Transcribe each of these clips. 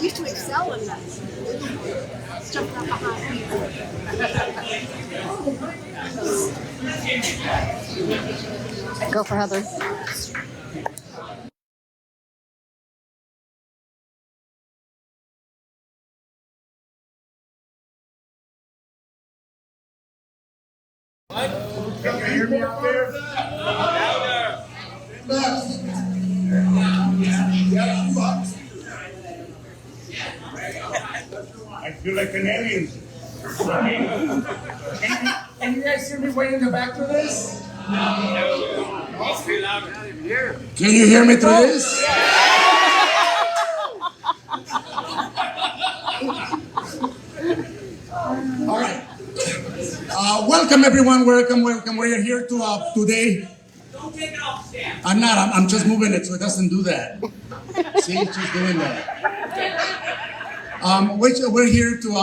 used to excel in that. Jumping up behind people. Go for Heather. Can you hear me out there? I feel like an alien. Can you guys hear me way in the back through this? No. Can you hear me through this? All right. Welcome everyone. Welcome. We're here to today. Don't take it off, Stan. I'm not. I'm just moving it so it doesn't do that. See, it's just doing that. We're here to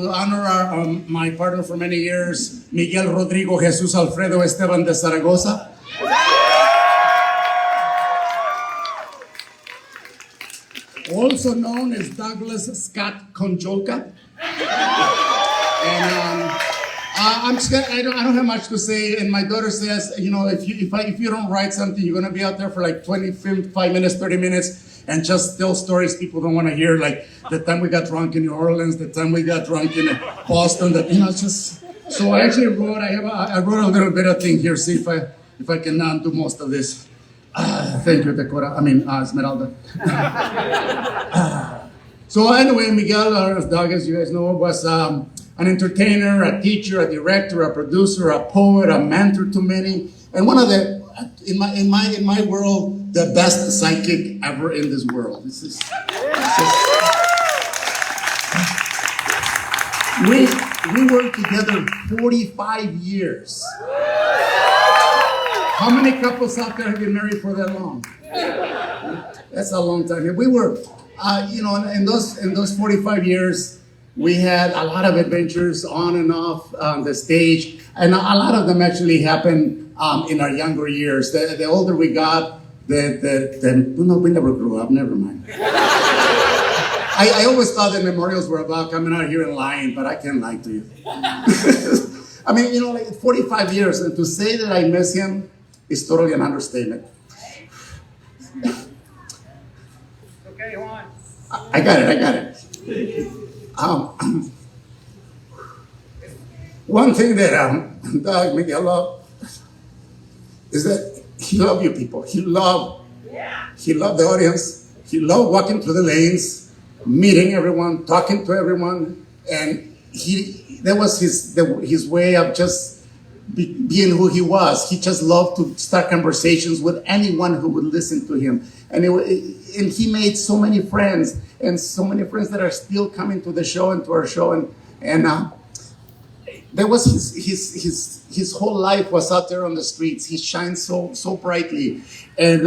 honor my partner for many years, Miguel Rodrigo Jesus Alfredo Esteban de Zaragoza. Also known as Douglas Scott Kondziolka. And I don't have much to say. And my daughter says, you know, if you don't write something, you're gonna be out there for like 25 minutes, 30 minutes, and just tell stories people don't want to hear, like the time we got drunk in New Orleans, the time we got drunk in Boston. That, you know, it's just. So I actually wrote. I wrote a little bit of thing here. See if I can do most of this. Thank you, Dakota. Esmeralda. So anyway, Miguel, or Doug, as you guys know, was an entertainer, a teacher, a director, a producer, a poet, a mentor to many, and one of the, in my world, the best psychic ever in this world. We worked together 45 years. How many couples out there have been married for that long? That's a long time. We were, in those 45 years, we had a lot of adventures on and off the stage, and a lot of them actually happened in our younger years. The older we got, no, we never grew up. Never mind. I always thought that memorials were about coming out here and lying, but I can't lie to you. I mean, like 45 years, and to say that I miss him is totally an understatement. Okay, Juan. I got it. One thing that Doug Miguel loved is that he loved you people. He loved the audience. He loved walking through the lanes, meeting everyone, talking to everyone, and that was his way of just being who he was. He just loved to start conversations with anyone who would listen to him, and he made so many friends, and so many friends that are still coming to the show and to our show, and there was his whole life was out there on the streets. He shined so brightly, and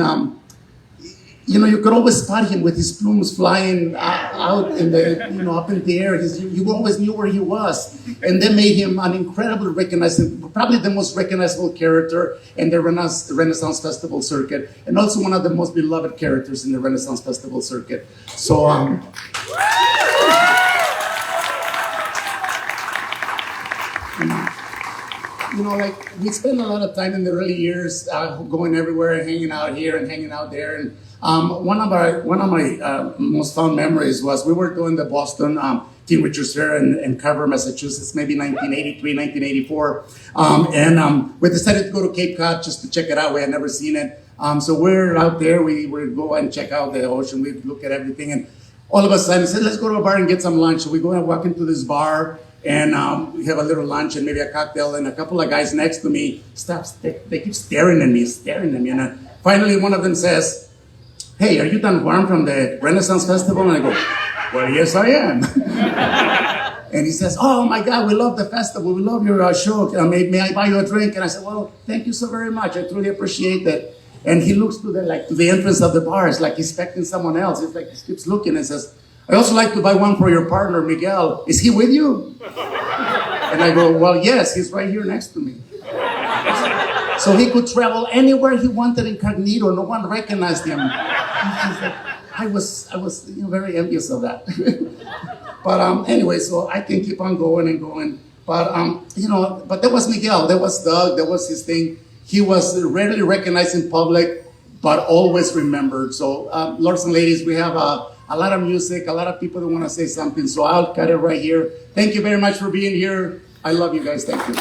you could always spot him with his plumes flying out in the up in the air. You always knew where he was, and that made him an incredibly recognizable, probably the most recognizable character in the Renaissance Festival circuit, and also one of the most beloved characters in the Renaissance Festival circuit. So. Like we spent a lot of time in the early years going everywhere, hanging out here and hanging out there. And one of my most fond memories was we were doing the Boston King Richard's Fair in Carver, Massachusetts, maybe 1983, 1984. And we decided to go to Cape Cod just to check it out. We had never seen it. So we're out there. We go and check out the ocean. We look at everything. And all of a sudden, we said, let's go to a bar and get some lunch. So we go and walk into this bar. And we have a little lunch and maybe a cocktail, and a couple of guys next to me they keep staring at me. And finally one of them says, "Hey, are you Don Juan from the Renaissance Festival?" And I go, "Well, yes, I am." And he says, "Oh my God, we love the festival. We love your show. May I buy you a drink?" And I said, "Well, thank you so very much. I truly appreciate that." And he looks to the entrance of the bar. It's like he's expecting someone else. It's like he keeps looking and says, "I also like to buy one for your partner, Miguel. Is he with you?" And I go, "Well, yes, he's right here next to me." So he could travel anywhere he wanted incognito. No one recognized him. I was very envious of that. But anyway, so I can keep on going and going. But but there was Miguel, there was Doug, there was his thing. He was rarely recognized in public, but always remembered. So, lords and ladies, we have a lot of music, a lot of people that want to say something. So I'll cut it right here. Thank you very much for being here. I love you guys. Thank you.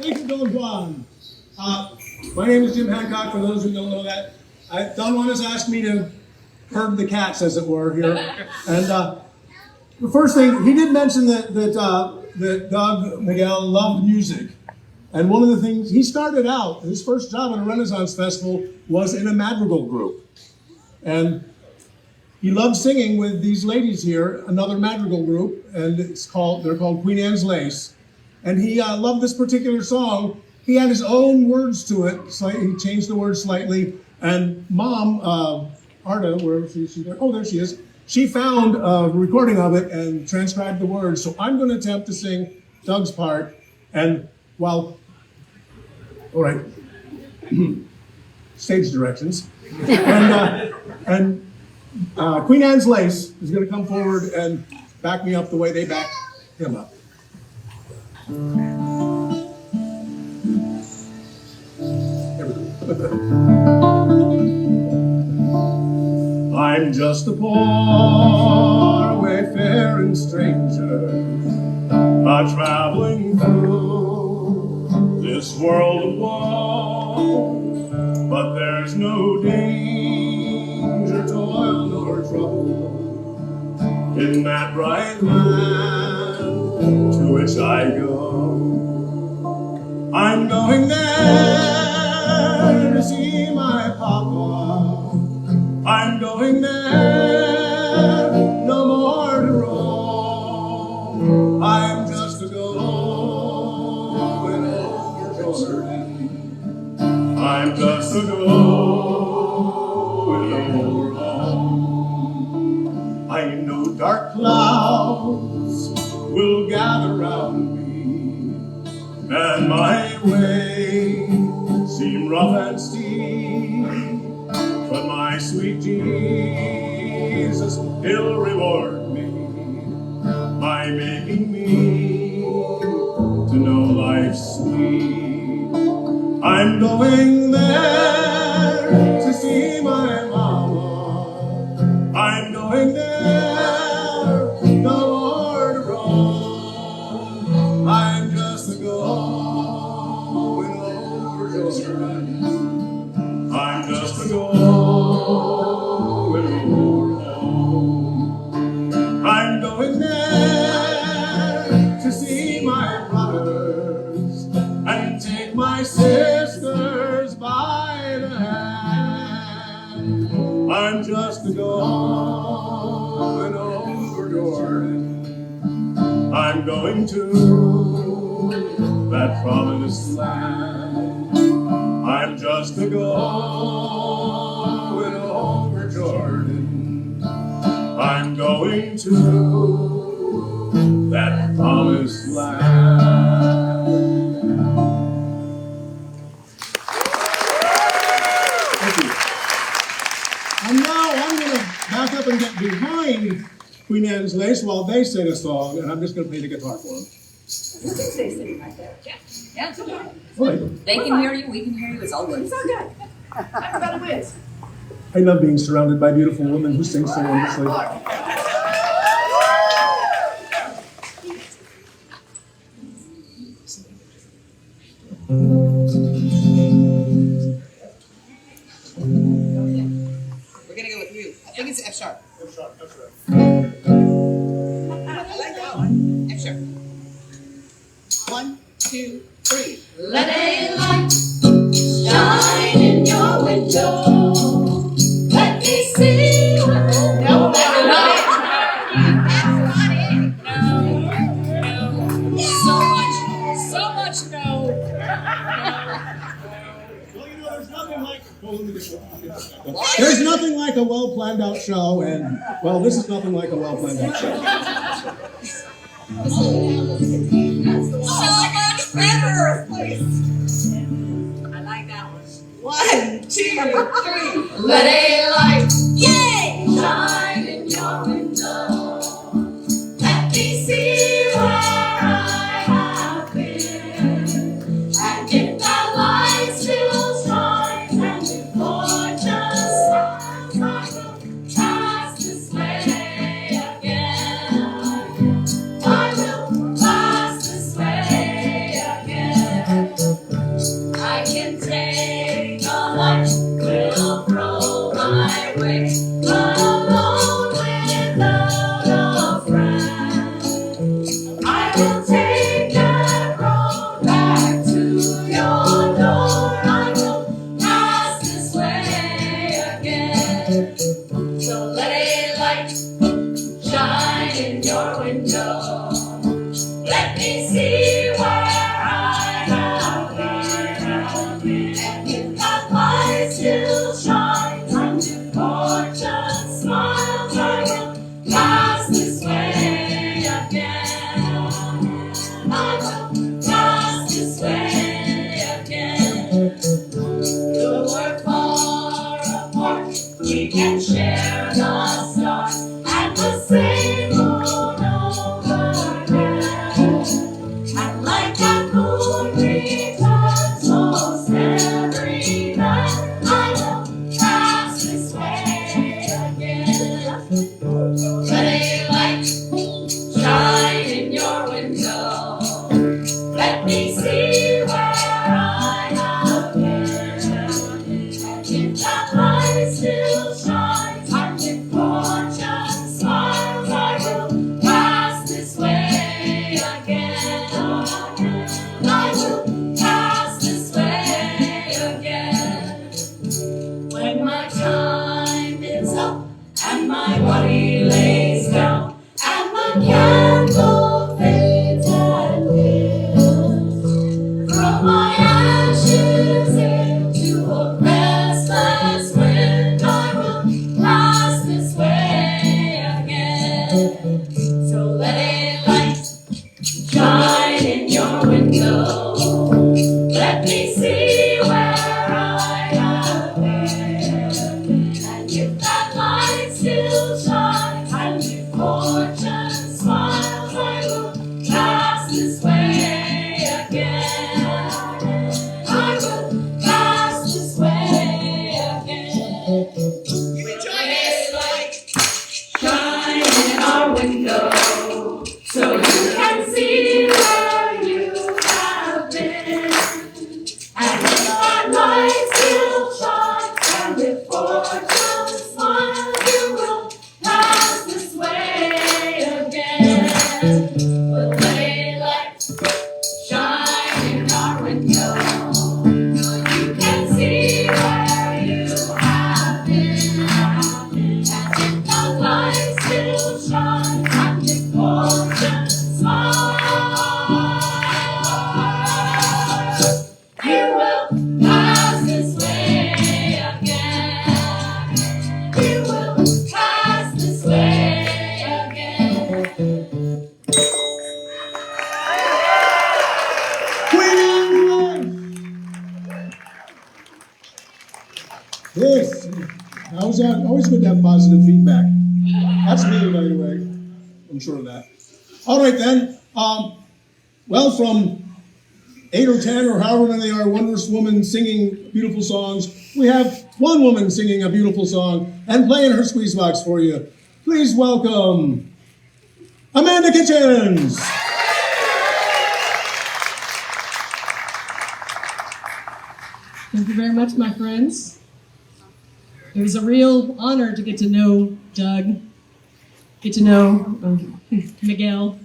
Thank you, Don Juan. My name is Jim Hancock, for those who don't know that. Don Juan has asked me to herd the cats, as it were, here. And the first thing, he did mention that Doug Miguel loved music. And one of the things, he started out, his first job at a Renaissance Festival was in a madrigal group. And he loved singing with these ladies here, another madrigal group, and they're called Queen Anne's Lace. And he loved this particular song. He had his own words to it. He changed the words slightly. And Mom, Arda, where is she there? Oh, there she is. She found a recording of it and transcribed the words. So I'm going to attempt to sing Doug's part. And all right, stage directions. And Queen Anne's Lace is going to come forward and back me up the way they backed him up. I'm just a poor wayfaring stranger, traveling through this world of woe. But there's no danger, toil, nor trouble in that bright land to which I go. I'm going there to see my papa. I'm going there, no more to roam. I'm just a going over Jordan. I'm just a going over home. I know dark clouds will gather round me, and my way seem rough and steep, but my sweet Jesus, he'll reward me by making me to know life's sweet. I'm going there to see my mama. I'm going there, no more to roam. I'm just a going over Jordan. I'm just a going over home. I'm going there to see my brothers and take my sisters by the hand. I'm just a going over Jordan. I'm going to that promised land. I'm just a going over Jordan. I'm going to that promised land. Thank you. And now I'm going to back up and get behind Queen Anne's Lace while they sing a song, and I'm just going to play the guitar for them. You can stay sitting right there. Yeah, it's okay. Right. They can hear you, we can hear you, it's all good. It's all good. Everybody wins. I love being surrounded by beautiful women who sing so wonderfully. We're gonna go with you. I think it's F sharp. F sharp, F sharp. I like that one. F sharp. 1, 2, 3. Let a light shine in your window. nothing like there's nothing like a well planned out show, and well, this is nothing like a well planned out show. So much better, please. I like that one. 1, 2, 3. Let a light Yay! shine in your window. Let me see where I have been. And if that light still shines and if fortune smiles, I will pass this way again. I will pass this way again. I can take a light, will throw my way, but alone without a friend. I will take that road back to your door. I will pass this way again. So let a light shine in your window. Let me see where I have been. And if that light still shines and if fortune smiles, I will pass this way again. I will pass this way again. Though we're far apart, we can share the stars and the same moon overhead. And like that moon returns most every night, I will pass this way again. Let a light shine in your window. Let me see where I have been. And if that light still shines and if fortune smiles, I will pass this way again. I will pass this way again. When my time is up and my body lays down and my candle fades and dims, throw my ashes into a restless wind. I will pass this way again. So let a light shine in your window. Let me see where I have been. And if that light still shines and if fortune smiles, I will pass this way again. I will pass this way again. Let a light shine in our window so you can see where you have been. And if that light still shines and if fortune smiles, you will pass this way again. But let a light shine in our window so you can see where you have been. And if that light still shines and if fortune smiles, you will pass this way again. You will pass this way again. Queen Anne! Yes, always good to have positive feedback. That's me, by the way. I'm sure of that. All right then. Well, from 8 or 10 or however many they are, wondrous women singing beautiful songs, we have one woman singing a beautiful song and playing her squeeze box for you. Please welcome Amanda Kitchens. Thank you very much, my friends. It was a real honor to get to know Doug, get to know Miguel.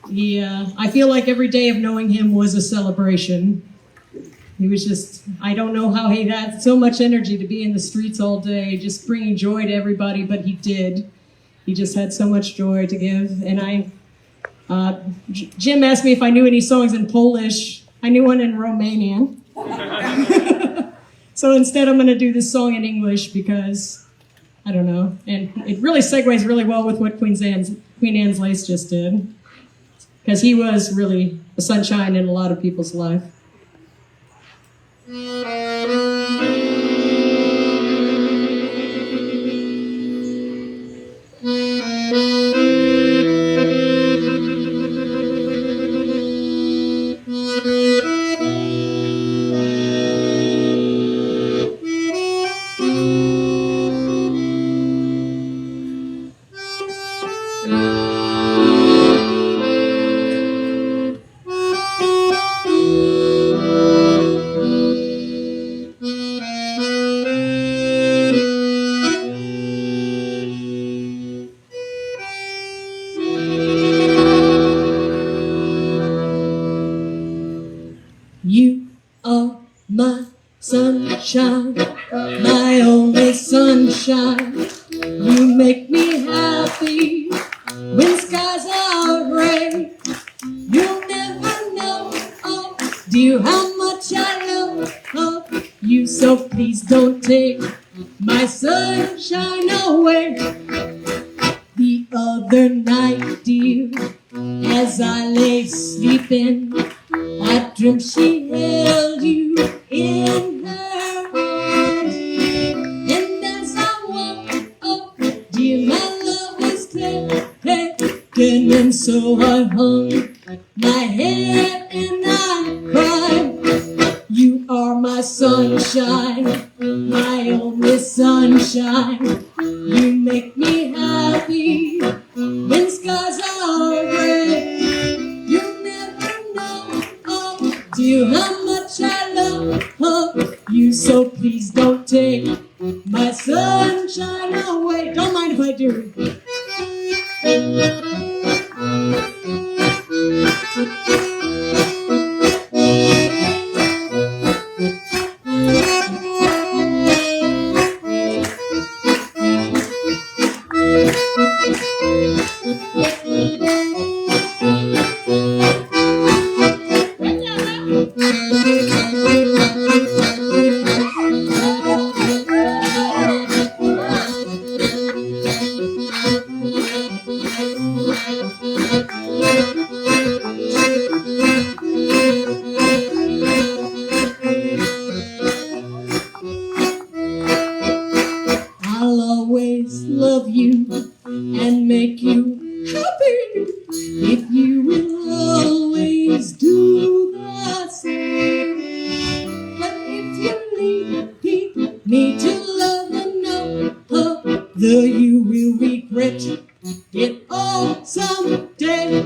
I feel like every day of knowing him was a celebration. He was just, I don't know how he had so much energy to be in the streets all day, just bringing joy to everybody, but he did. He just had so much joy to give. And Jim asked me if I knew any songs in Polish. I knew one in Romanian. So instead, I'm going to do this song in English because, I don't know, and it really segues really well with what Queen Anne's Lace just did, because he was really a sunshine in a lot of people's life. You are my sunshine, my only sunshine. You make me happy when skies are gray. You'll never know, oh dear, how much I love you. So please don't take my sunshine away. The other night, dear, as I lay sleeping, I dreamt she held you in her arms. And as I woke up, dear, my love was taken. And so I hung my head and I cried. You are my sunshine, my only sunshine. You make me happy when skies are gray. You never know, oh dear, how much I love you. So please don't take my sunshine away. Don't mind if I do. I'll always love you and make you happy if you will always do the same. But if you leave me to love another, you will regret it all someday.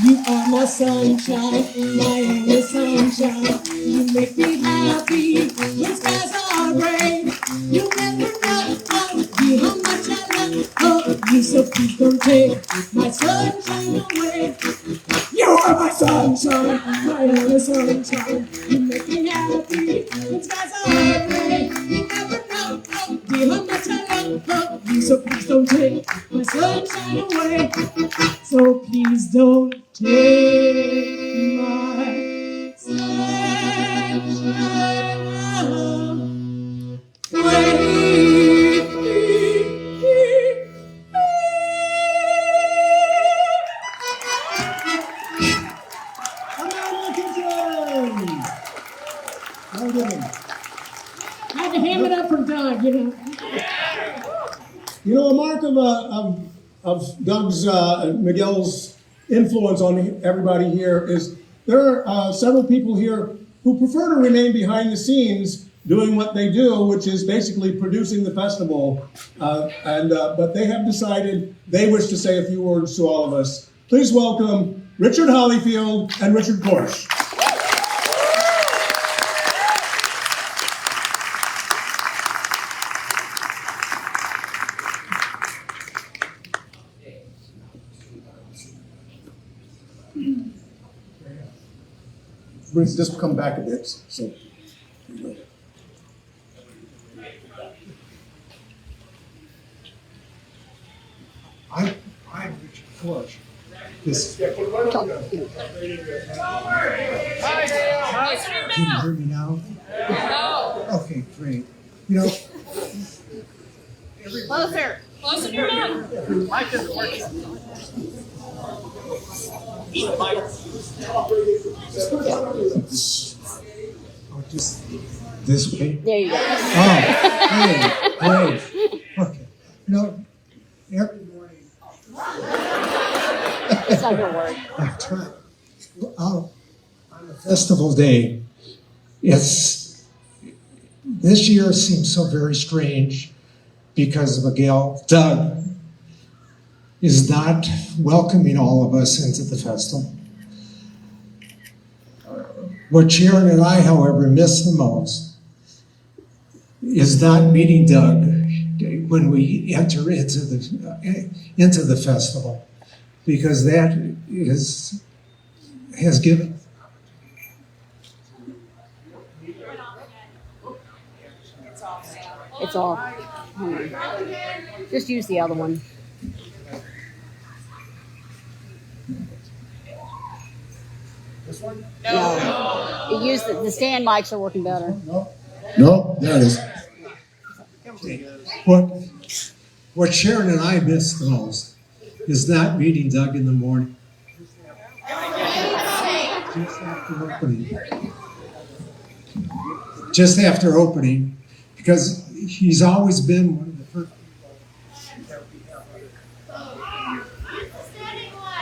You are my sunshine, my only sunshine. You make me happy when skies are gray. You never know, oh, you how much I love you. So please don't take my sunshine away. You are my sunshine, my only sunshine. You make me happy when skies are gray. You never know, oh, dear, how much I love you. So please don't take my sunshine away. So please don't take my sunshine away. Well done. I had to ham it up for Doug, you know. You know, a mark of Doug's, Miguel's influence on everybody here is there are several people here who prefer to remain behind the scenes doing what they do, which is basically producing the festival. But they have decided they wish to say a few words to all of us. Please welcome Richard Hollyfield and Richard Korsch. Bruce, just come back a bit. So, I'm Richard Korsch. This, can you hear me now? Okay, great. You know, Closer. Closer to your mouth. Mike isn't working. oh, just this way. There you go. Oh, hey, great. Okay. You know, every morning. It's not gonna work. I'm trying. On the festival day, this year seems so very strange because Doug, is not welcoming all of us into the festival. What Sharon and I, however, miss the most is not meeting Doug when we enter into the festival, because that has given. It's off. Just use the other one. This one? No. You use the stand mics are working better. No, there it is. What Sharon and I miss the most is not meeting Doug in the morning. Just after opening, because he's always been one of the first people that we have.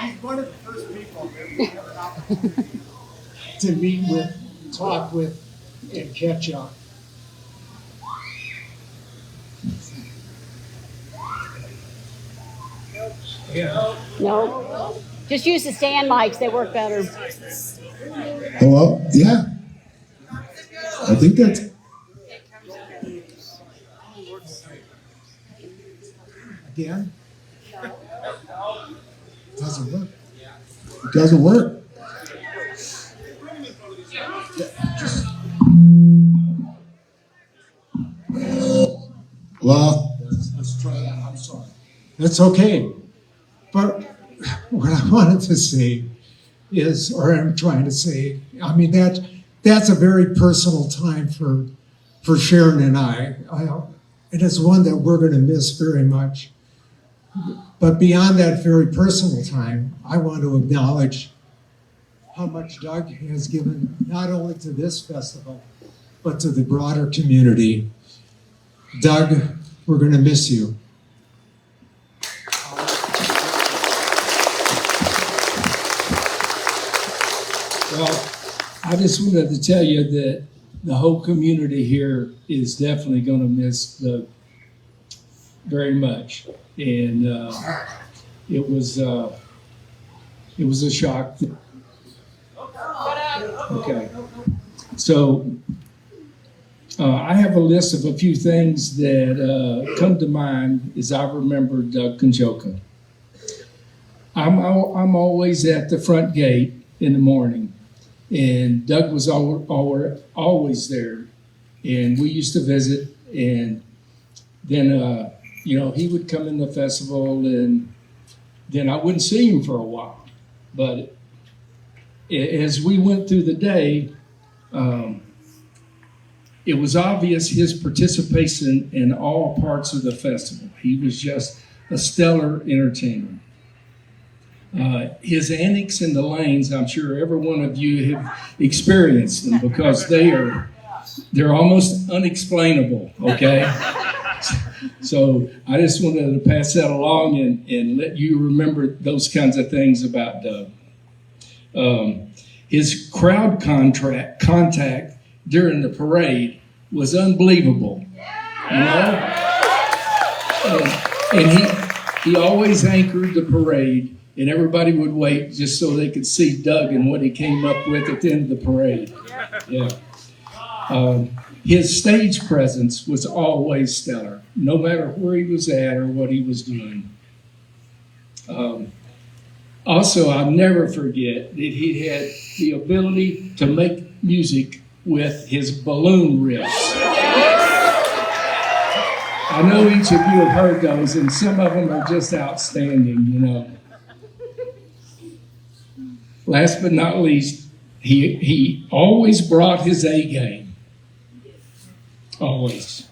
He's one of the first people that we have an opportunity to meet with, talk with, and catch up. Yeah. No. Just use the stand mics. They work better. Hello? Yeah. I think that's. Again? Doesn't work. It doesn't work. Well, Let's try that. I'm sorry. That's okay. But what I wanted to say is, or I'm trying to say, I mean, that's a very personal time for Sharon and I. And it's one that we're going to miss very much. But beyond that very personal time, I want to acknowledge how much Doug has given not only to this festival, but to the broader community. Doug, we're going to miss you. Well, I just wanted to tell you that the whole community here is definitely going to miss Doug very much, and it was a shock. Okay, so I have a list of a few things that come to mind as I remember Doug Kondziolka. I'm always at the front gate in the morning, and Doug was always there, and we used to visit, and then he would come in the festival, and then I wouldn't see him for a while. But as we went through the day, it was obvious his participation in all parts of the festival. He was just a stellar entertainer. His antics in the lanes, I'm sure every one of you have experienced them, because they're almost unexplainable, okay? So I just wanted to pass that along and let you remember those kinds of things about Doug. His crowd contact during the parade was unbelievable, you know? And he always anchored the parade, and everybody would wait just so they could see Doug and what he came up with at the end of the parade. Yeah. His stage presence was always stellar, no matter where he was at or what he was doing. Also, I'll never forget that he had the ability to make music with his balloon riffs. I know each of you have heard those, and some of them are just outstanding, you know. last but not least, he always brought his A game. Always.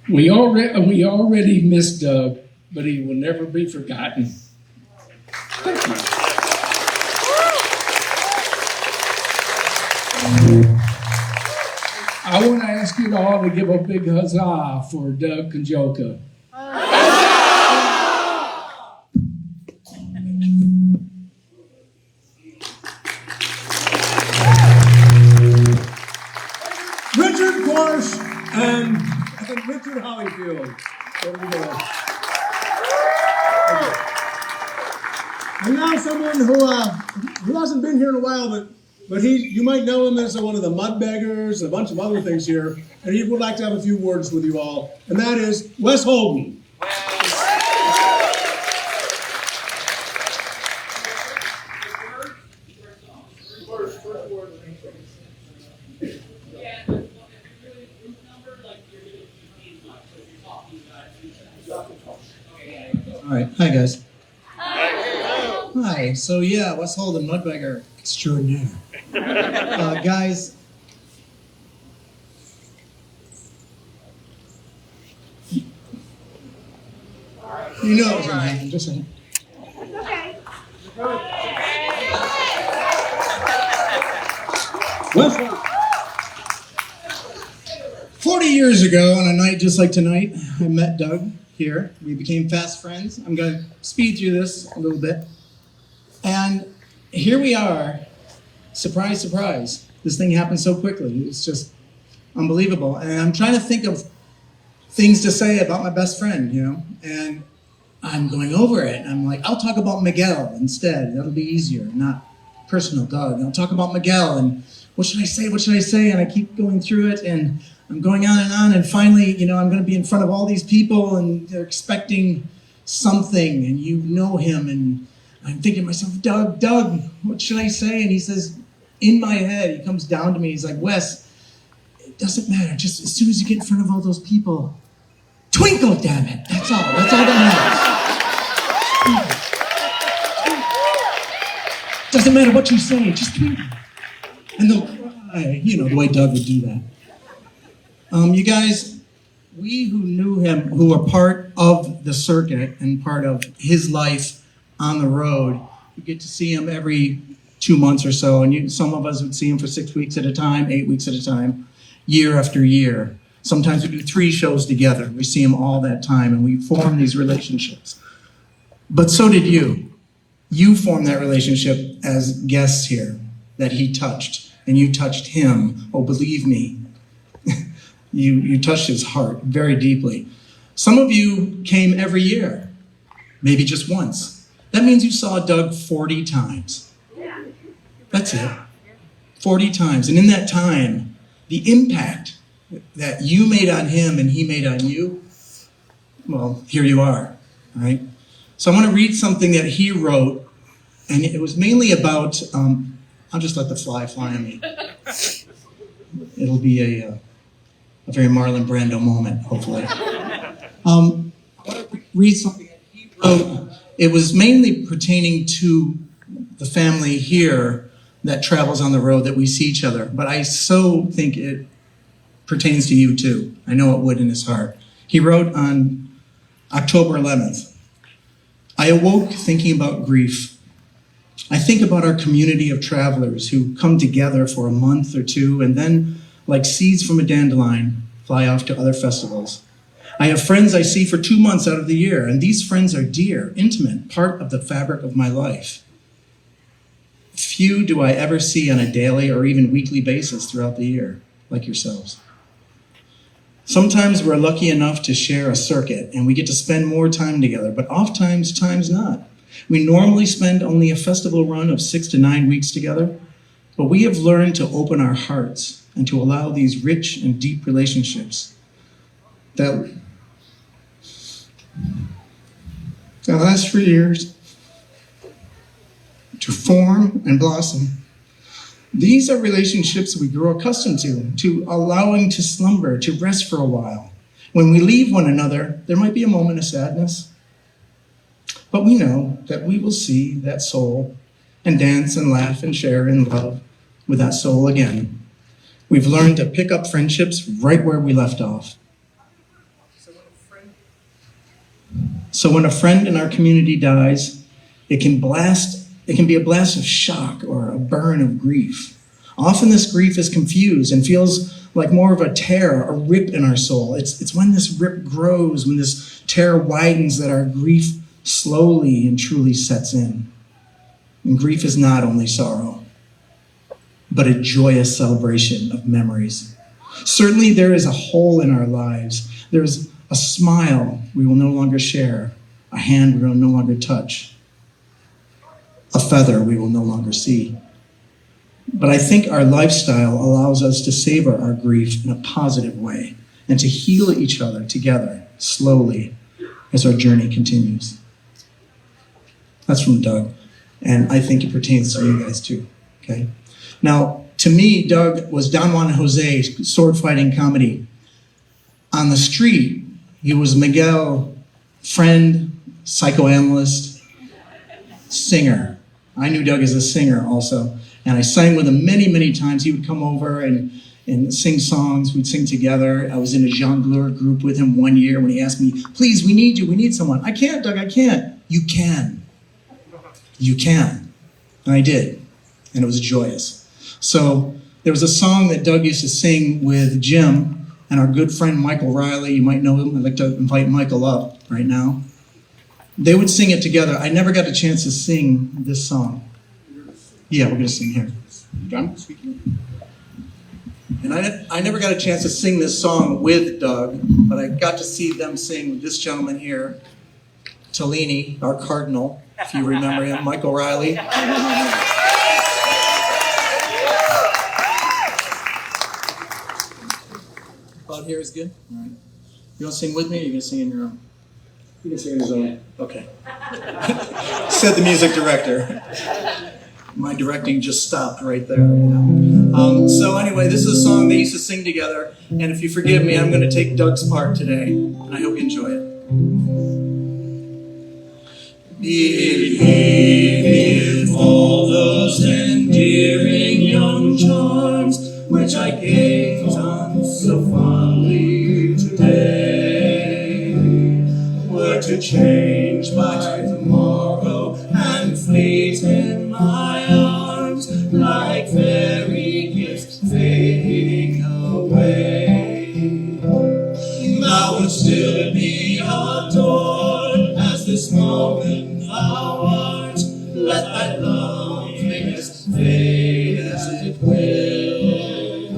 We already miss Doug, but he will never be forgotten. Thank you. I want to ask you all to give a big huzzah for Doug Kondziolka. Richard Gorsh and Richard Hollyfield. There we go. And now someone who hasn't been here in a while, but you might know him as one of the mud beggars, a bunch of other things here, and he would like to have a few words with you all, and that is Wes Holden. All right. Hi, guys. Hi. So, yeah, Wes Holden, Mudbeggar extraordinaire. Guys, you know what's going to happen. Just saying. Wes Holden. 40 years ago, on a night just like tonight, I met Doug here. We became fast friends. I'm going to speed through this a little bit. And here we are. Surprise, surprise. This thing happened so quickly. It's just unbelievable. And I'm trying to think of things to say about my best friend, you know, and I'm going over it. I'm like, I'll talk about Miguel instead. That'll be easier, not personal Doug. And I'll talk about Miguel and what should I say? What should I say? And I keep going through it and I'm going on. And finally, you know, I'm going to be in front of all these people and they're expecting something and you know him. And I'm thinking to myself, Doug, what should I say? And he says, in my head, he comes down to me. He's like, Wes, it doesn't matter. Just as soon as you get in front of all those people, twinkle, damn it. That's all. That's all that matters. Doesn't matter what you say, just twinkle. And the way Doug would do that. You guys, we who knew him, who are part of the circuit and part of his life on the road, we get to see him every 2 months or so, and some of us would see him for 6 weeks at a time, 8 weeks at a time, year after year. Sometimes we do 3 shows together. We see him all that time, and we form these relationships. But so did you. You formed that relationship as guests here that he touched, and you touched him. Oh, believe me, you touched his heart very deeply. Some of you came every year, maybe just once. That means you saw Doug 40 times. That's it. 40 times. And in that time, the impact that you made on him and he made on you, well, here you are, all right? So I want to read something that he wrote, and it was mainly about, I'll just let the fly on me. It'll be a very Marlon Brando moment, hopefully. I want to read something that he wrote. It was mainly pertaining to the family here that travels on the road, that we see each other. But I so think it pertains to you too. I know it would in his heart. He wrote on October 11th, I awoke thinking about grief. I think about our community of travelers who come together for a month or two and then, like seeds from a dandelion, fly off to other festivals. I have friends I see for 2 months out of the year, and these friends are dear, intimate, part of the fabric of my life. Few do I ever see on a daily or even weekly basis throughout the year, like yourselves. Sometimes we're lucky enough to share a circuit and we get to spend more time together, but oftentimes, times not. We normally spend only a festival run of 6 to 9 weeks together, but we have learned to open our hearts and to allow these rich and deep relationships that last for years to form and blossom. These are relationships we grow accustomed to allowing to slumber, to rest for a while. When we leave one another, there might be a moment of sadness. But we know that we will see that soul and dance and laugh and share in love with that soul again. We've learned to pick up friendships right where we left off. So when a friend in our community dies, it can be a blast of shock or a burn of grief. Often this grief is confused and feels like more of a tear, a rip in our soul. It's when this rip grows, when this tear widens, that our grief slowly and truly sets in. And grief is not only sorrow, but a joyous celebration of memories. Certainly there is a hole in our lives. There's a smile we will no longer share, a hand we will no longer touch, a feather we will no longer see. But I think our lifestyle allows us to savor our grief in a positive way and to heal each other together slowly as our journey continues. That's from Doug, and I think it pertains to you guys too, okay? Now, to me, Doug was Don Juan and Jose, sword fighting comedy. On the street, he was Miguel, friend, psychoanalyst, singer. I knew Doug as a singer also, and I sang with him many, many times. He would come over and sing songs. We'd sing together. I was in a jongleur group with him one year when he asked me, please, we need you, we need someone. I can't, Doug, I can't. You can. You can. And I did, and it was joyous. So there was a song that Doug used to sing with Jim and our good friend Michael Riley. You might know him. I'd like to invite Michael up right now. They would sing it together. I never got a chance to sing this song. Yeah, we're going to sing here. John, speaking. And I never got a chance to sing this song with Doug, but I got to see them sing with this gentleman here, Tellini, our cardinal, if you remember him, Michael Riley. About here is good? All right. You want to sing with me, or are you going to sing in your own? You can sing his own. Okay. Said the music director. My directing just stopped right there. So anyway, this is a song they used to sing together, and if you forgive me, I'm going to take Doug's part today, and I hope you enjoy it. Believe all those endearing young charms which I gazed on so fondly today were to change by tomorrow and fleet in my arms like fairy gifts fading away. Thou would still be adored as this moment thou art. Let thy loveliness fade as it will,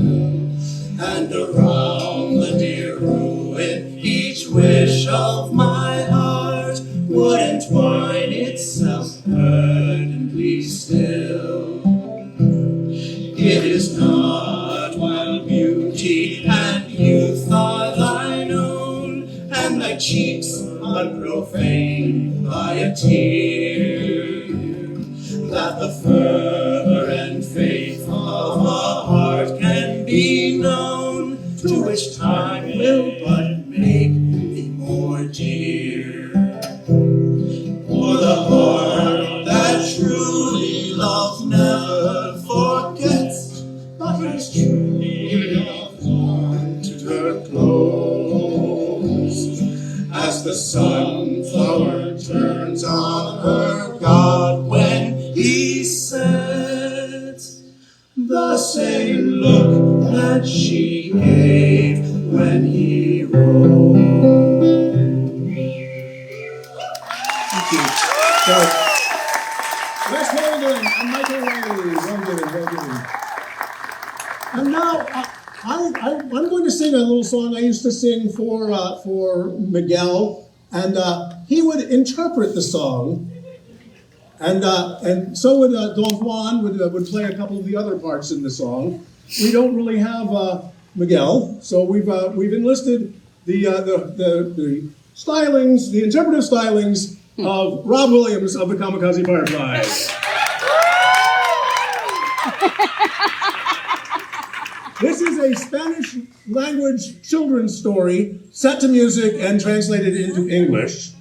and around the dear ruin each wish of my heart would entwine itself ardently still. It is not while beauty and youth are thine own, and thy cheeks unprofaned by a tear, that the fervor and faith of a heart can be known, to which time will but make thee more dear. For the heart that truly loves never forgets, but is truly on to her close. As the sunflower turns on her god when he sets, the same look that she gave when he rose. Thank you. Wes Holden and Michael Riley. Well given. And now I'm going to sing a little song I used to sing for Miguel, and he would interpret the song, and so would Don Juan would play a couple of the other parts in the song. We don't really have Miguel, so we've enlisted the stylings, the interpretive stylings of Rob Williams of the Kamikaze Fireflies. This is a Spanish language children's story set to music and translated into English.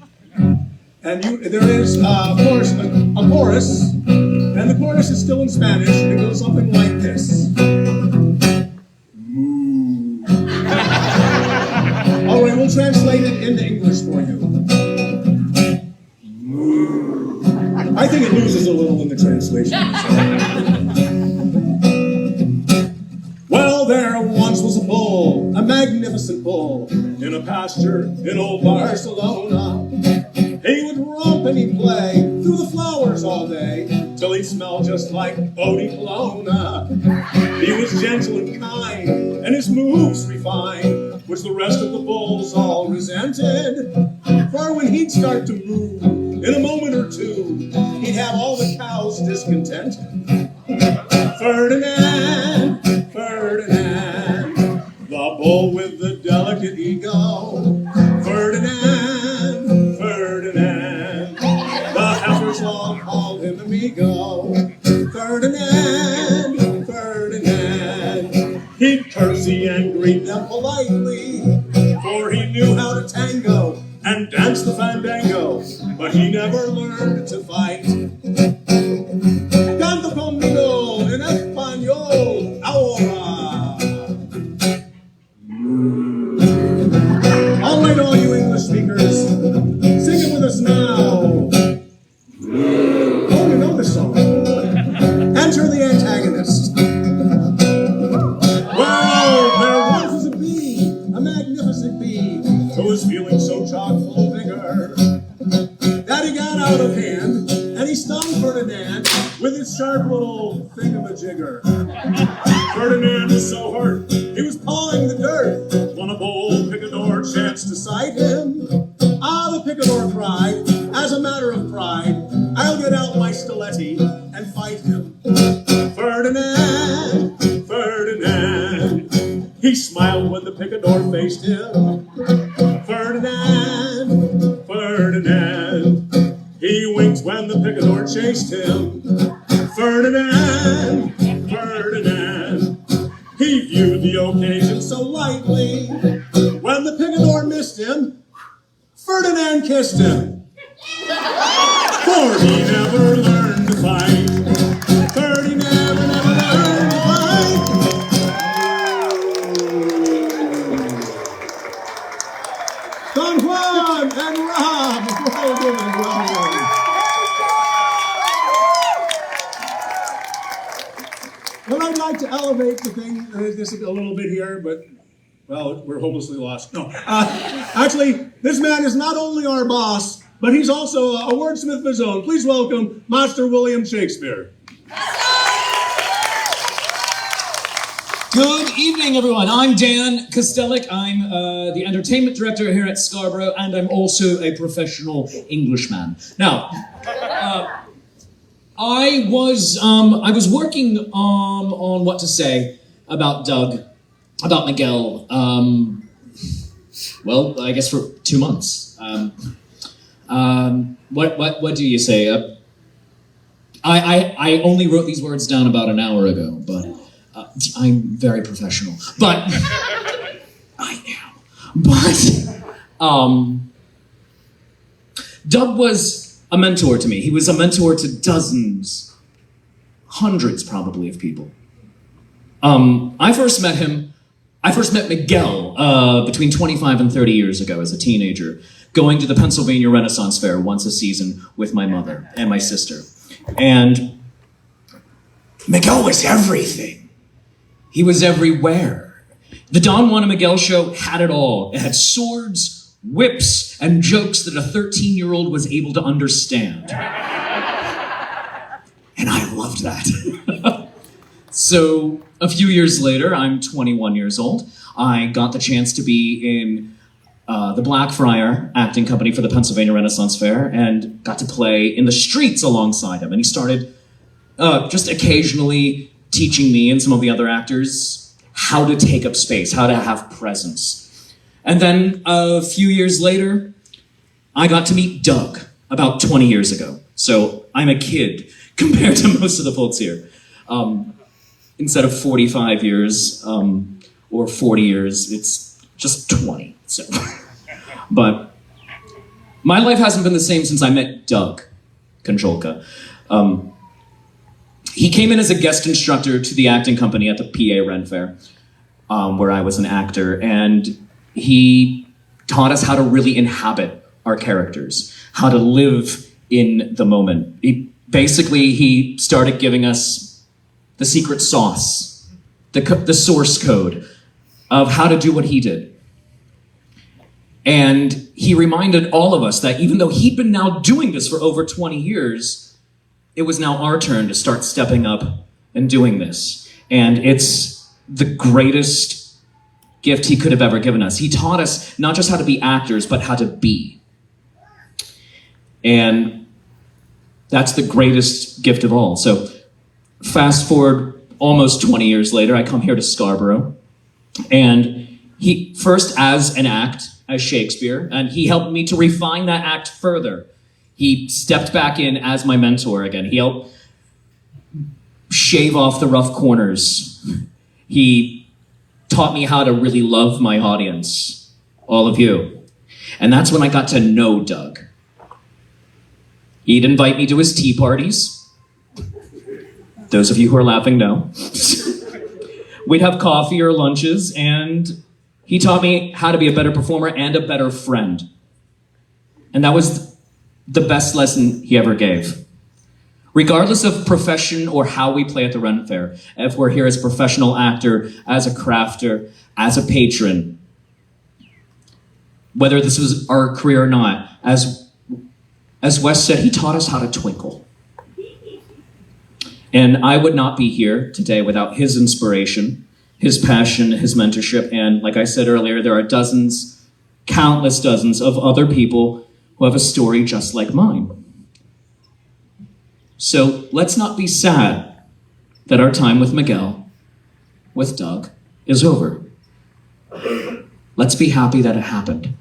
And there is, of course, a chorus, and the chorus is still in Spanish, and it goes something like this. Moo. All right, we'll translate it into English for you. Moo. I think it loses a little in the translation. Well, there once was a bull, a magnificent bull, in a pasture in old Barcelona. He would romp and he'd play through the flowers all day, till he'd smell just like Odie Colonna. He was gentle and kind, and his moves refined, which the rest of the bulls all resented. For when he'd start to move, in a moment or two, he'd have all the cows discontented. Ferdinand, Ferdinand, the bull with the delicate ego. Ferdinand, Ferdinand, the heifers all called him amigo. Ferdinand, Ferdinand, he'd curtsy and greet them politely, for he knew how to tango and dance the fandango, but he never learned to fight. Canto conmigo en español ahora. All right, all you English speakers, sing it with us now. Oh, you know this song. Enter the antagonist. Well, there once was a bee, a magnificent bee, who was feeling so chock full of vigor that he got out of hand, and he stung Ferdinand with his sharp little thingamajigger. Ferdinand was so hurt, he was pawing the dirt, when a bold picador chanced to sight him. Ah, the picador cried, as a matter of pride, I'll get out my stiletti and fight him. Ferdinand, Ferdinand, he smiled when the picador faced him. Ferdinand, Ferdinand, he winked when the picador chased him. Ferdinand, Ferdinand, he viewed the occasion so lightly. When the picador missed him, Ferdinand kissed him. For he never learned to fight. Ferdy never learned to fight. Don Juan and Rob, before we give it a welcome. Well, I'd like to elevate the thing, this a little bit here, but, well, we're hopelessly lost. No. Actually, this man is not only our boss, but he's also a wordsmith of his own. Please welcome Master William Shakespeare. Good evening, everyone. I'm Dan Kostelik. I'm the entertainment director here at Scarbrough, and I'm also a professional Englishman. Now, I was working on what to say about Doug, about Miguel. Well, I guess for 2 months. What do you say? I only wrote these words down about an hour ago, but I'm very professional. But I am. But Doug was a mentor to me. He was a mentor to dozens, hundreds probably of people. I first met Miguel between 25 and 30 years ago as a teenager, going to the Pennsylvania Renaissance Fair once a season with my mother and my sister. And Miguel was everything. He was everywhere. The Don Juan and Miguel show had it all. It had swords, whips, and jokes that a 13-year-old was able to understand. And I loved that. So a few years later, I'm 21 years old. I got the chance to be in the Blackfriar acting company for the Pennsylvania Renaissance Fair and got to play in the streets alongside him. And he started just occasionally teaching me and some of the other actors how to take up space, how to have presence. And then a few years later, I got to meet Doug about 20 years ago. So I'm a kid compared to most of the folks here. Instead of 45 years or 40 years, it's just 20. So, but My life hasn't been the same since I met Doug Kondziolka. He came in as a guest instructor to the acting company at the PA Ren Fair, where I was an actor, and he taught us how to really inhabit our characters, how to live in the moment. He started giving us the secret sauce, the source code of how to do what he did. And he reminded all of us that even though he'd been now doing this for over 20 years, it was now our turn to start stepping up and doing this. And it's the greatest gift he could have ever given us. He taught us not just how to be actors, but how to be. And that's the greatest gift of all. So fast forward almost 20 years later, I come here to Scarbrough. And he, first as an act, as Shakespeare, and he helped me to refine that act further. He stepped back in as my mentor again. He helped shave off the rough corners. He taught me how to really love my audience, all of you. And that's when I got to know Doug. He'd invite me to his tea parties. Those of you who are laughing know. We'd have coffee or lunches, and he taught me how to be a better performer and a better friend. And that was the best lesson he ever gave. Regardless of profession or how we play at the Ren Fair, if we're here as a professional actor, as a crafter, as a patron, whether this was our career or not, as Wes said, he taught us how to twinkle. And I would not be here today without his inspiration, his passion, his mentorship, and like I said earlier, there are dozens, countless dozens of other people who have a story just like mine. So let's not be sad that our time with Miguel, with Doug, is over. Let's be happy that it happened.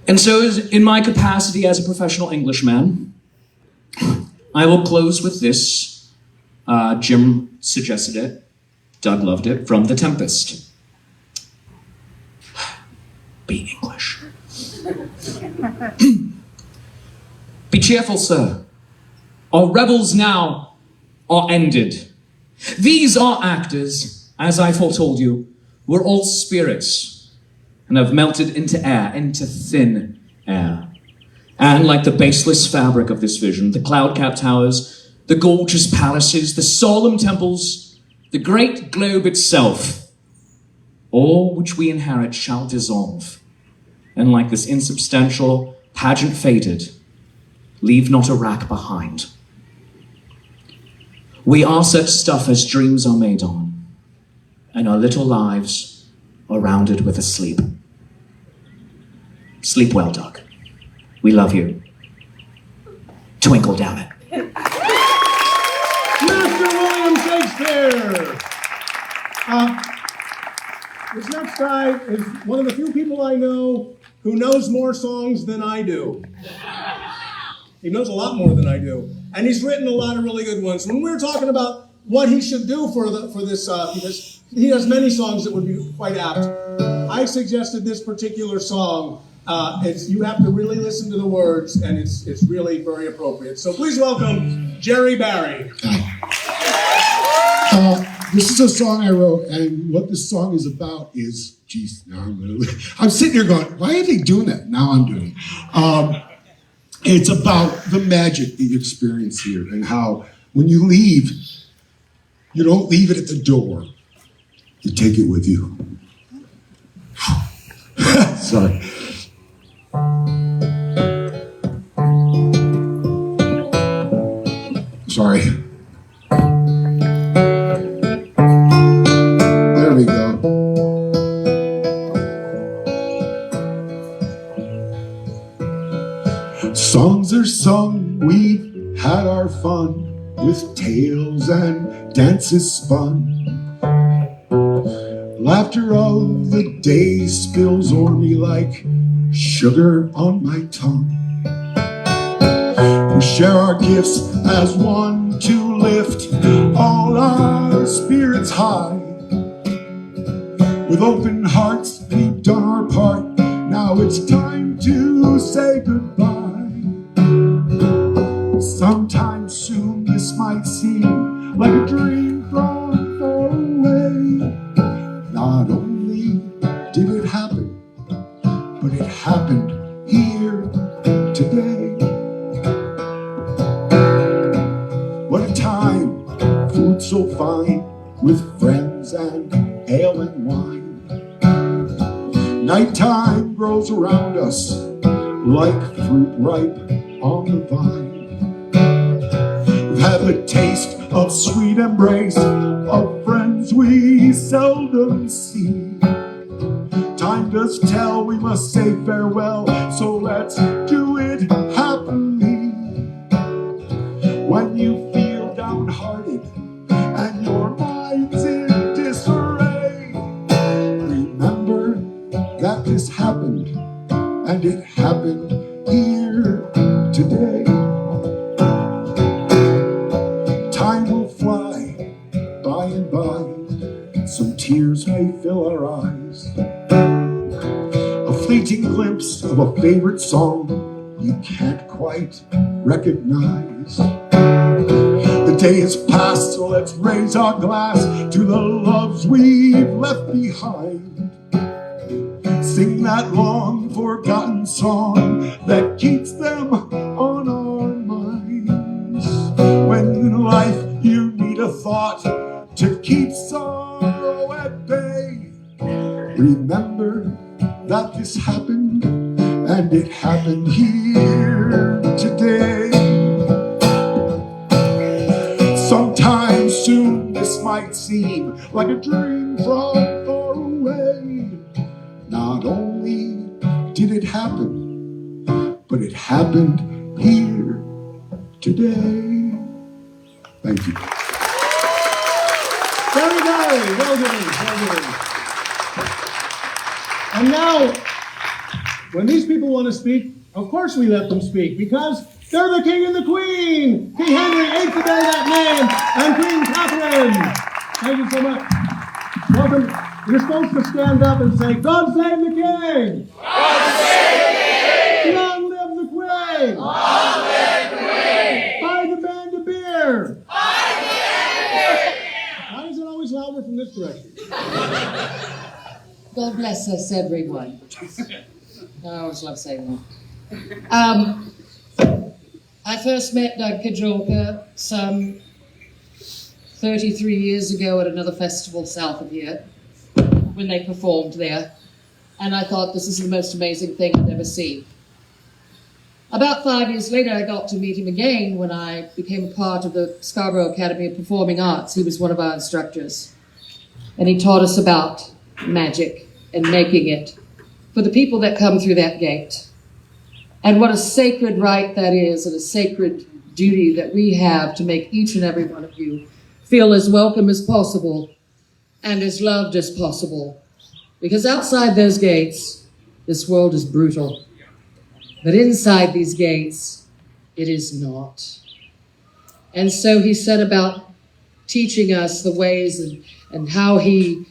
And so in my capacity as a professional Englishman, I will close with this. Jim suggested it. Doug loved it. From The Tempest. Be English. Be cheerful, sir. Our revels now are ended. These are actors, as I foretold you, were all spirits and have melted into air, into thin air. And like the baseless fabric of this vision, the cloud-capped towers, the gorgeous palaces, the solemn temples, the great globe itself, all which we inherit shall dissolve, and like this insubstantial pageant faded, leave not a rack behind. We are such stuff as dreams are made on, and our little lives are rounded with a sleep. Sleep well, Doug. We love you. Twinkle, damn it. Mr. William Shakespeare! This next guy is one of the few people I know who knows more songs than I do. He knows a lot more than I do. And he's written a lot of really good ones. When we were talking about what he should do for this, because he has many songs that would be quite apt, I suggested this particular song. You have to really listen to the words, and it's really very appropriate. So please welcome Jerry Barry. This is a song I wrote, and what this song is about is, geez, now I'm sitting here going, why are they doing that? Now I'm doing it. It's about the magic that you experience here, and how when you leave, you don't leave it at the door. You take it with you. Sorry. Sorry. There we go. Songs are sung, we've had our fun, with tales and dances spun. Laughter of the day spills o'er me like sugar on my tongue. We share our gifts as one to lift all our spirits high. With open hearts, we've done our part. Now it's time to say goodbye. Sometime soon this might seem like a dream from far away. Not only did it happen, but it happened here today. What a time, food so fine, with friends and ale and wine. Nighttime grows around us like fruit ripe on the vine. We've had the taste of sweet embrace of friends we seldom see. Time does tell, we must say farewell, so let's do it happily. When you feel downhearted and your mind's in disarray, remember that this happened, and it happened here today. Time will fly by and by, some tears may fill our eyes. A fleeting glimpse of a favorite song you can't quite recognize. The day is past, so let's raise our glass to the loves we've left behind. Sing that long forgotten song that keeps them on our minds. When in life you need a thought to keep sorrow at bay, remember that this happened, and it happened here today. Sometime soon this might seem like a dream from far away. Not only did it happen, but it happened here today. Thank you. Very good. Well done. Well done. And now, when these people want to speak, of course we let them speak, because they're the king and the queen. King Henry, 8th to bear that name, and Queen Catherine. Thank you so much. Welcome. You're supposed to stand up and say, God save the king! God save the king! Long live the queen! Long live the queen! Buy the band a beer! Buy the band a beer! Why is it always louder from this direction? God bless us, everyone. I always love saying that. I first met Doug Kondziolka some 33 years ago at another festival south of here, when they performed there, and I thought, this is the most amazing thing I've ever seen. About 5 years later, I got to meet him again when I became a part of the Scarbrough Academy of Performing Arts. He was one of our instructors, and he taught us about magic and making it for the people that come through that gate. And what a sacred right that is, and a sacred duty that we have to make each and every one of you feel as welcome as possible and as loved as possible. Because outside those gates, this world is brutal. But inside these gates, it is not. And so he set about teaching us the ways and how he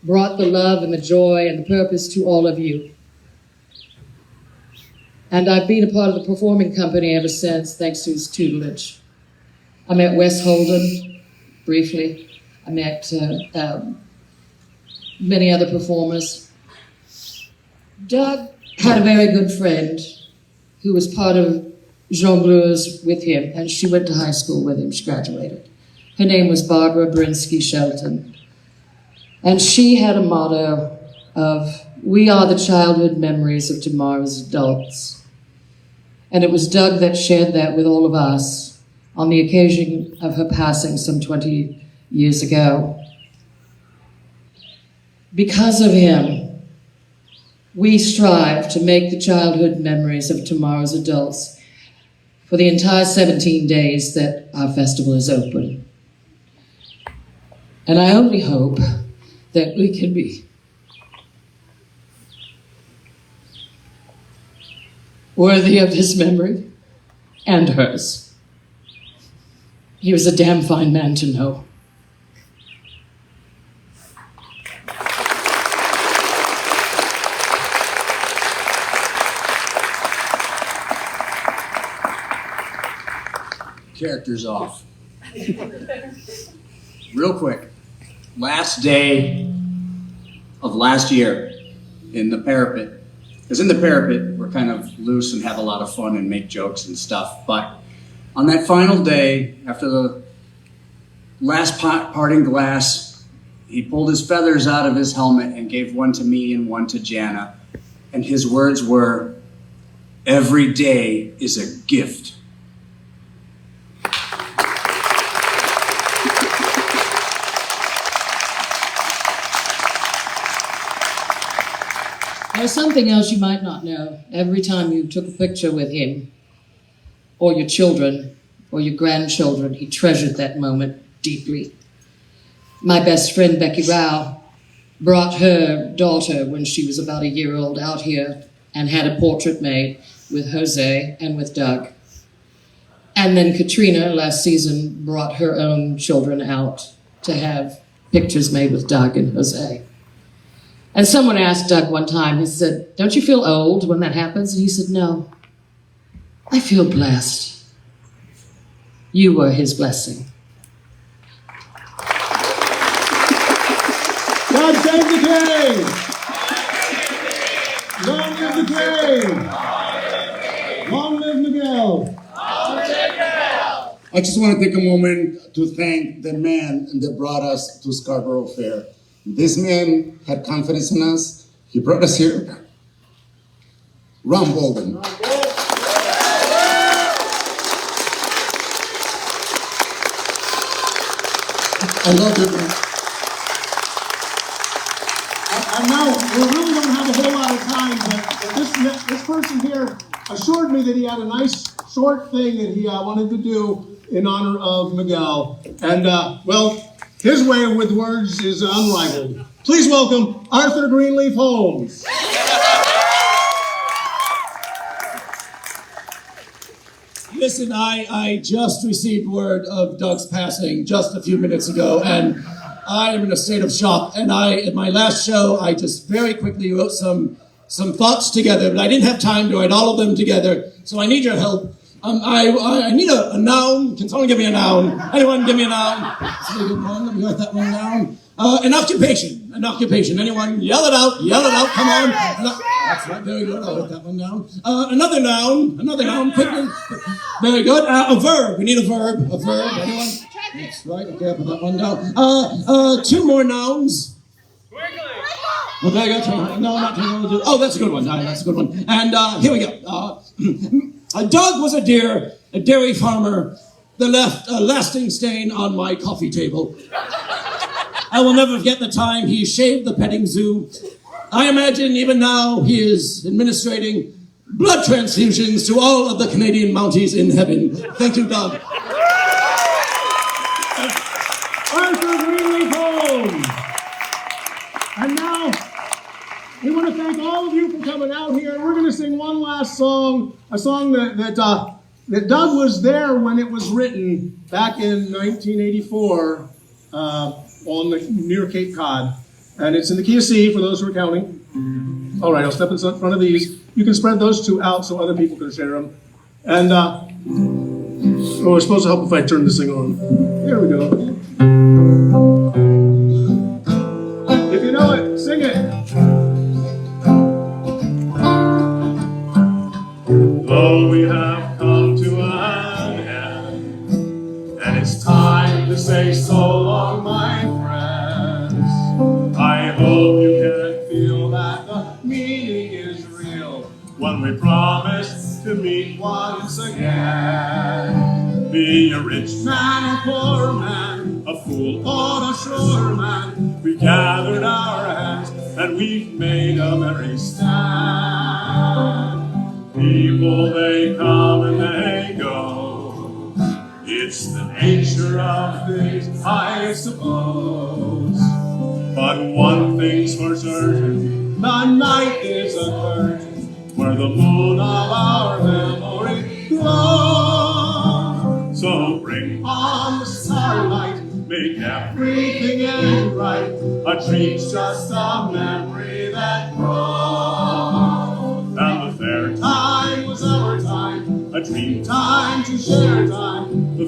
brought the love and the joy and the purpose to all of you. And I've been a part of the performing company ever since, thanks to his tutelage. I met Wes Holden briefly. I met many other performers. Doug had a very good friend who was part of Jongleurs with him, and she went to high school with him. She graduated. Her name was Barbara Brinsky Shelton. And she had a motto of, "We are the childhood memories of tomorrow's adults." And it was Doug that shared that with all of us on the occasion of her passing some 20 years ago. Because of him, we strive to make the childhood memories of tomorrow's adults for the entire 17 days that our festival is open. And I only hope that we can be worthy of his memory and hers. He was a damn fine man to know. characters off. Real quick. Last day of last year in the parapet. Because in the parapet, we're kind of loose and have a lot of fun and make jokes and stuff. But on that final day, after the last parting glass, he pulled his feathers out of his helmet and gave one to me and one to Jana. And his words were, "Every day is a gift." There's something else you might not know. Every time you took a picture with him, or your children, or your grandchildren, he treasured that moment deeply. My best friend, Becky Rao, brought her daughter when she was about a year old out here and had a portrait made with Jose and with Doug. And then Katrina, last season, brought her own children out to have pictures made with Doug and Jose. And someone asked Doug one time, he said, "Don't you feel old when that happens?" And he said, "No, I feel blessed. You were his blessing." God save the king! Long live the king! Long live Miguel! I just want to take a moment to thank the man that brought us to Scarbrough Fair. This man had confidence in us. He brought us here. Ron Bolden. I love it, man. And now, we really don't have a whole lot of time, but this person here assured me that he had a nice short thing that he wanted to do in honor of Miguel. And, well, his way with words is unrivaled. Please welcome Arthur Greenleaf Holmes. Listen, I just received word of Doug's passing just a few minutes ago, and I am in a state of shock. And at my last show, I just very quickly wrote some thoughts together, but I didn't have time to write all of them together, so I need your help. I need a noun. Can someone give me a noun? Anyone give me a noun? That's a good one. Let me write that one down. An occupation. Anyone? Yell it out. Come on. That's right. Very good. I'll write that one down. Another noun. Quickly. Very good. A verb. We need a verb. Anyone? That's right. Okay, I'll put that one down. Two more nouns. Oh, there you go. No, not technology. Oh, that's a good one. That's a good one. And here we go. Doug was a dairy farmer that left a lasting stain on my coffee table. I will never forget the time he shaved the petting zoo. I imagine even now he is administrating blood transfusions to all of the Canadian Mounties in heaven. Thank you, Doug. Arthur Greenleaf Holmes. And now, we want to thank all of you for coming out here. And we're going to sing one last song, a song that Doug was there when it was written back in 1984 near Cape Cod. And it's in the key of C for those who are counting. All right, I'll step in front of these. You can spread those two out so other people can share them. And, it's supposed to help if I turn this thing on. Here we go. If you know it, sing it. Though we have come to an end, and it's time to say so long, my friends. I hope you can feel that the meaning is real when we promise to meet once again. Be a rich man or poor man, a fool or a sure man, we gathered our hands and we've made a merry stand. People, they come and they go. It's the nature of things, I suppose. But one thing's for certain, the night is a curtain where the moon of our memory glows. So bring on the starlight, make everything end right. A dream's just a memory that grows. And the fair time was our time, a dream time to share time. The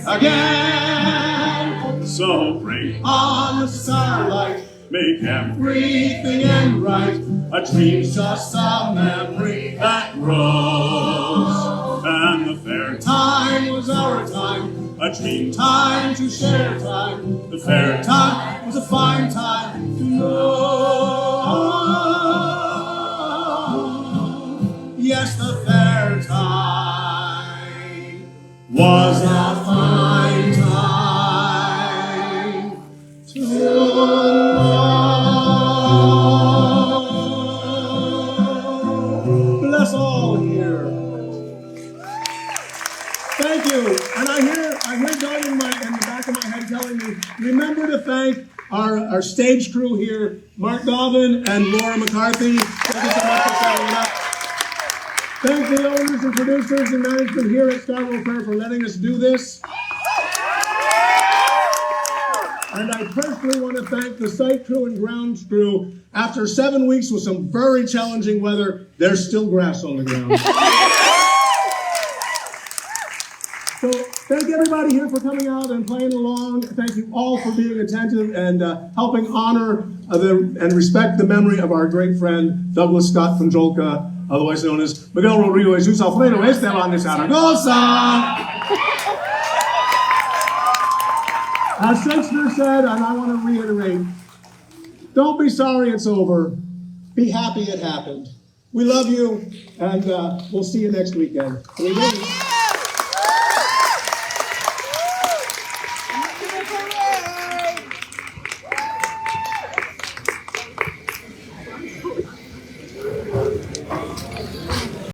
again. So bring on the starlight, make everything end right. A dream's just a memory that grows. And the fair time was our time, a dream time to share time. The fair time was a fine time to know. Yes, the fair time was a fine time to know. Bless all here. Thank you. And I hear Doug in the back of my head telling me, remember to thank our stage crew here, Mark Dobbin and Laura McCarthy. Thank you so much for setting it up. Thank the owners and producers and management here at Scarbrough Faire for letting us do this. And I personally want to thank the site crew and grounds crew. After 7 weeks with some very challenging weather, there's still grass on the ground. So thank everybody here for coming out and playing along. Thank you all for being attentive and helping honor and respect the memory of our great friend, Douglas Scott Kondziolka, otherwise known as Miguel Rodrigo Jesus Alfredo Esteban de Zaragoza. As Shakespeare said, and I want to reiterate, don't be sorry it's over. Be happy it happened. We love you, and we'll see you next weekend.